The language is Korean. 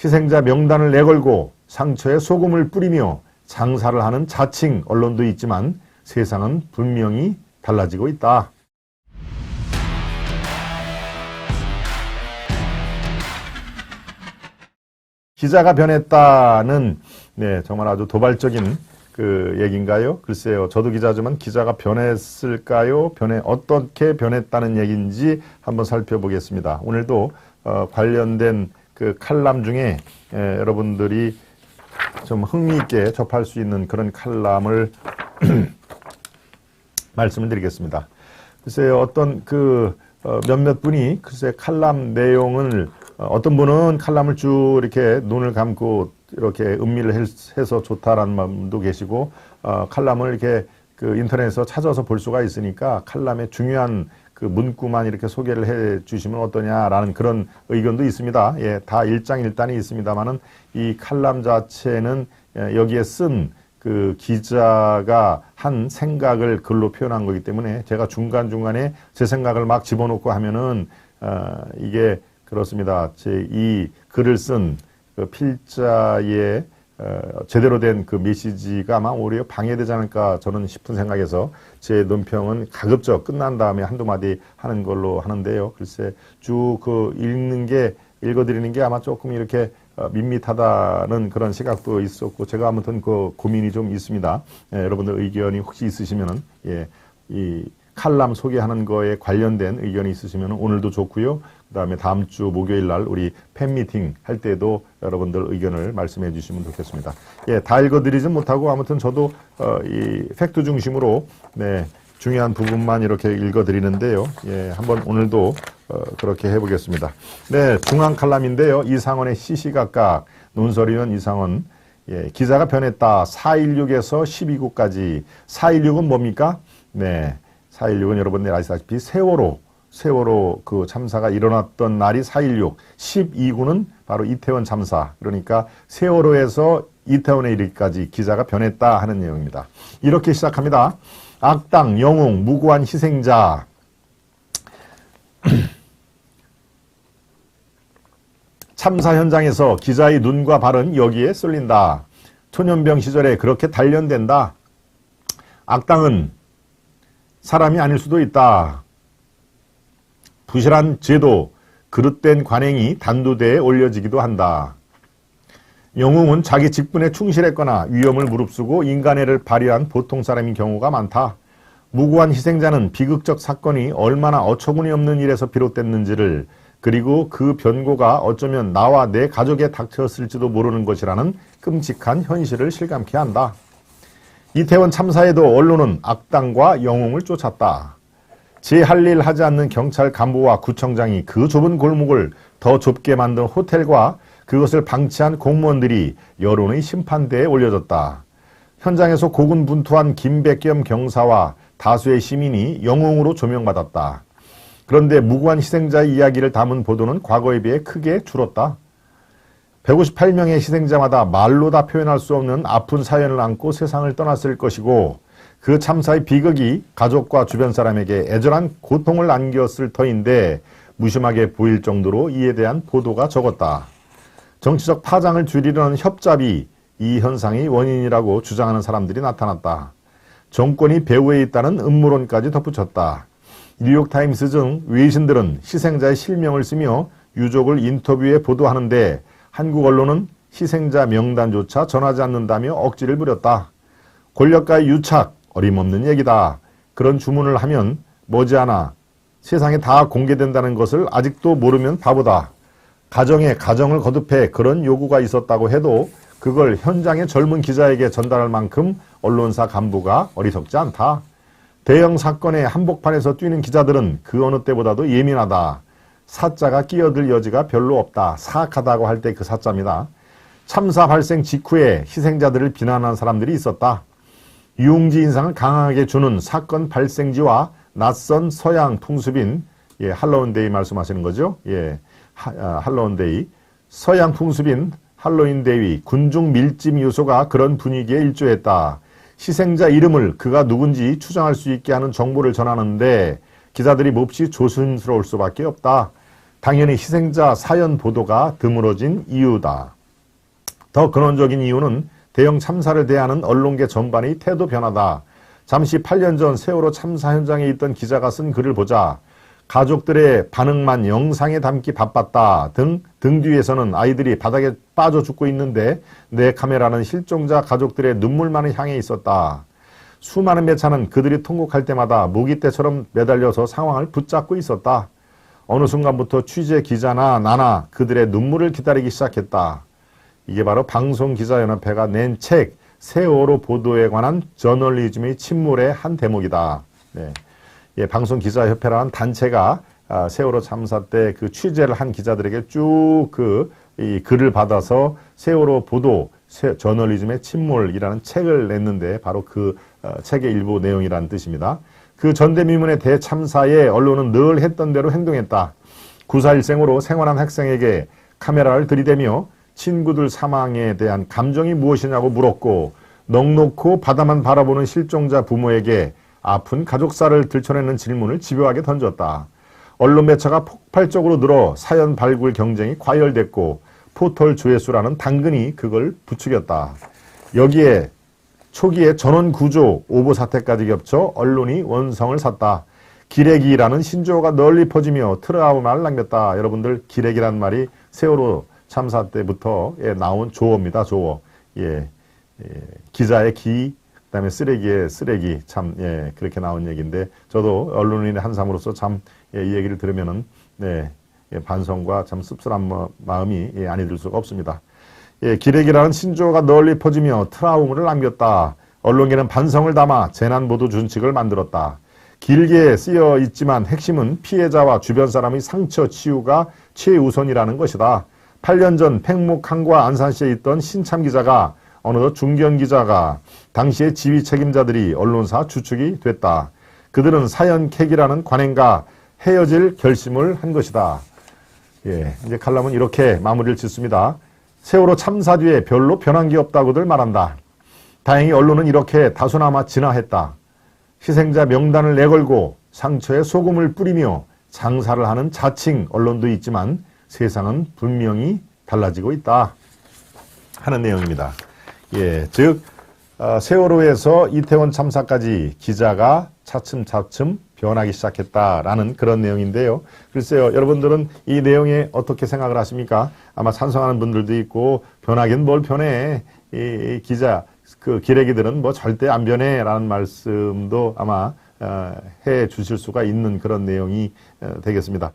희생자 명단을 내걸고 상처에 소금을 뿌리며 장사를 하는 자칭 언론도 있지만 세상은 분명히 달라지고 있다. 기자가 변했다는 정말 아주 도발적인 그 얘기인가요? 글쎄요. 저도 기자지만 기자가 변했을까요? 어떻게 변했다는 얘기인지 한번 살펴보겠습니다. 오늘도 관련된 그 칼럼 중에 여러분들이 좀 흥미있게 접할 수 있는 그런 칼럼을 말씀을 드리겠습니다. 글쎄요. 어떤 몇몇 분이 글쎄 칼럼 내용을 어떤 분은 칼럼을 쭉 이렇게 눈을 감고 이렇게 음미를 해서 좋다라는 마음도 계시고, 칼럼을 이렇게 그 인터넷에서 찾아서 볼 수가 있으니까 칼럼의 중요한 그 문구만 이렇게 소개를 해 주시면 어떠냐라는 그런 의견도 있습니다. 예, 다 일장일단이 있습니다만은 이 칼럼 자체는 여기에 쓴 그 기자가 한 생각을 글로 표현한 거기 때문에 제가 중간중간에 제 생각을 막 집어넣고 하면은, 이게 그렇습니다. 이 글을 쓴 그 필자의 제대로 된 그 메시지가 아마 오히려 방해되지 않을까 저는 싶은 생각에서 제 논평은 가급적 끝난 다음에 한두 마디 하는 걸로 하는데요. 글쎄 쭉 읽어드리는 게 아마 조금 이렇게 밋밋하다는 그런 시각도 있었고, 제가 아무튼 그 고민이 좀 있습니다. 여러분들 의견이 혹시 있으시면은, 이 칼럼 소개하는 거에 관련된 의견이 있으시면 오늘도 좋고요. 그 다음에 다음 주 목요일 날 우리 팬미팅 할 때도 여러분들 의견을 말씀해 주시면 좋겠습니다. 예, 다 읽어드리진 못하고 아무튼 저도 이 팩트 중심으로 중요한 부분만 이렇게 읽어드리는데요. 예, 한번 오늘도 그렇게 해보겠습니다. 네, 중앙 칼럼인데요. 이상원의 시시각각, 논설위원 이상원. 예, 기자가 변했다. 4.16에서 12구까지. 4.16은 뭡니까? 네. 4.16은 여러분들 아시다시피 세월호 그 참사가 일어났던 날이 4.16, 12구는 바로 이태원 참사, 그러니까 세월호에서 이태원에 이르기까지 기자가 변했다 하는 내용입니다. 이렇게 시작합니다. 악당, 영웅, 무고한 희생자. 참사 현장에서 기자의 눈과 발은 여기에 쏠린다. 초년병 시절에 그렇게 단련된다. 악당은 사람이 아닐 수도 있다. 부실한 제도, 그릇된 관행이 단도대에 올려지기도 한다. 영웅은 자기 직분에 충실했거나 위험을 무릅쓰고 인간애를 발휘한 보통 사람인 경우가 많다. 무고한 희생자는 비극적 사건이 얼마나 어처구니 없는 일에서 비롯됐는지를, 그리고 그 변고가 어쩌면 나와 내 가족에 닥쳤을지도 모르는 것이라는 끔찍한 현실을 실감케 한다. 이태원 참사에도 언론은 악당과 영웅을 쫓았다. 제 할 일 하지 않는 경찰 간부와 구청장이 그 좁은 골목을 더 좁게 만든 호텔과 그것을 방치한 공무원들이 여론의 심판대에 올려졌다. 현장에서 고군분투한 김백겸 경사와 다수의 시민이 영웅으로 조명받았다. 그런데 무고한 희생자의 이야기를 담은 보도는 과거에 비해 크게 줄었다. 158명의 희생자마다 말로 다 표현할 수 없는 아픈 사연을 안고 세상을 떠났을 것이고, 그 참사의 비극이 가족과 주변 사람에게 애절한 고통을 안겼을 터인데 무심하게 보일 정도로 이에 대한 보도가 적었다. 정치적 파장을 줄이려는 협잡이 이 현상의 원인이라고 주장하는 사람들이 나타났다. 정권이 배후에 있다는 음모론까지 덧붙였다. 뉴욕타임스 등 외신들은 희생자의 실명을 쓰며 유족을 인터뷰에 보도하는데 한국 언론은 희생자 명단조차 전하지 않는다며 억지를 부렸다. 권력가의 유착, 어림없는 얘기다. 그런 주문을 하면 머지않아 세상에 다 공개된다는 것을 아직도 모르면 바보다. 가정에 가정을 거듭해 그런 요구가 있었다고 해도 그걸 현장의 젊은 기자에게 전달할 만큼 언론사 간부가 어리석지 않다. 대형 사건의 한복판에서 뛰는 기자들은 그 어느 때보다도 예민하다. 사자가 끼어들 여지가 별로 없다. 사악하다고 할 때 그 사자입니다. 참사 발생 직후에 희생자들을 비난한 사람들이 있었다. 유흥지 인상을 강하게 주는 사건 발생지와 낯선 서양 풍습인, 할로윈데이 말씀하시는 거죠. 할로윈데이. 서양 풍습인 할로윈데이, 군중 밀집 요소가 그런 분위기에 일조했다. 희생자 이름을 그가 누군지 추정할 수 있게 하는 정보를 전하는데 기자들이 몹시 조심스러울 수밖에 없다. 당연히 희생자 사연 보도가 드물어진 이유다. 더 근원적인 이유는 대형 참사를 대하는 언론계 전반의 태도 변화다. 잠시 8년 전 세월호 참사 현장에 있던 기자가 쓴 글을 보자 가족들의 반응만 영상에 담기 바빴다 등 뒤에서는 아이들이 바닥에 빠져 죽고 있는데 내 카메라는 실종자 가족들의 눈물만을 향해 있었다. 수많은 매차는 그들이 통곡할 때마다 모기떼처럼 매달려서 상황을 붙잡고 있었다. 어느 순간부터 취재 기자나 나나 그들의 눈물을 기다리기 시작했다. 이게 바로 방송기자연합회가 낸 책 세월호 보도에 관한 저널리즘의 침몰의 한 대목이다. 네. 예, 방송기자협회라는 단체가 세월호 참사 때 그 취재를 한 기자들에게 쭉 이 글을 받아서 세월호 보도 저널리즘의 침몰이라는 책을 냈는데 바로 그 책의 일부 내용이라는 뜻입니다. 그 전대미문의 대참사에 언론은 늘 했던 대로 행동했다. 9.4일생으로 생활한 학생에게 카메라를 들이대며 친구들 사망에 대한 감정이 무엇이냐고 물었고 넋놓고 바다만 바라보는 실종자 부모에게 아픈 가족사를 들춰내는 질문을 집요하게 던졌다. 언론 매체가 폭발적으로 늘어 사연 발굴 경쟁이 과열됐고 포털 조회수라는 당근이 그걸 부추겼다. 여기에 초기에 전원구조 오보 사태까지 겹쳐 언론이 원성을 샀다. 기레기라는 신조어가 널리 퍼지며 트라우마를 남겼다. 여러분들 기레기란 말이 세월호 참사 때부터 나온 조어입니다. 조어. 기자의 기, 그다음에 쓰레기의 쓰레기. 참 그렇게 나온 얘기인데 저도 언론인의 한 사람으로서 참 이 얘기를 들으면은 반성과 참 씁쓸한 마음이 아니 들 수가 없습니다. 기레기라는 신조어가 널리 퍼지며 트라우마를 남겼다. 언론계는 반성을 담아 재난보도 준칙을 만들었다. 길게 쓰여 있지만 핵심은 피해자와 주변 사람의 상처 치유가 최우선이라는 것이다. 8년 전 팽목항과 안산시에 있던 신참 기자가 어느덧 중견 기자가 당시의 지휘 책임자들이 언론사 주축이 됐다. 그들은 사연캐기라는 관행과 헤어질 결심을 한 것이다. 이제 칼럼은 이렇게 마무리를 짓습니다. 세월호 참사 뒤에 별로 변한 게 없다고들 말한다. 다행히 언론은 이렇게 다소나마 진화했다. 희생자 명단을 내걸고 상처에 소금을 뿌리며 장사를 하는 자칭 언론도 있지만 세상은 분명히 달라지고 있다 하는 내용입니다. 즉 세월호에서 이태원 참사까지 기자가 차츰차츰 변하기 시작했다라는 그런 내용인데요. 글쎄요, 여러분들은 이 내용에 어떻게 생각을 하십니까? 아마 찬성하는 분들도 있고 변하긴 뭘 변해. 이 기자, 그 기레기들은 뭐 절대 안 변해라는 말씀도 아마 해 주실 수가 있는 그런 내용이 되겠습니다.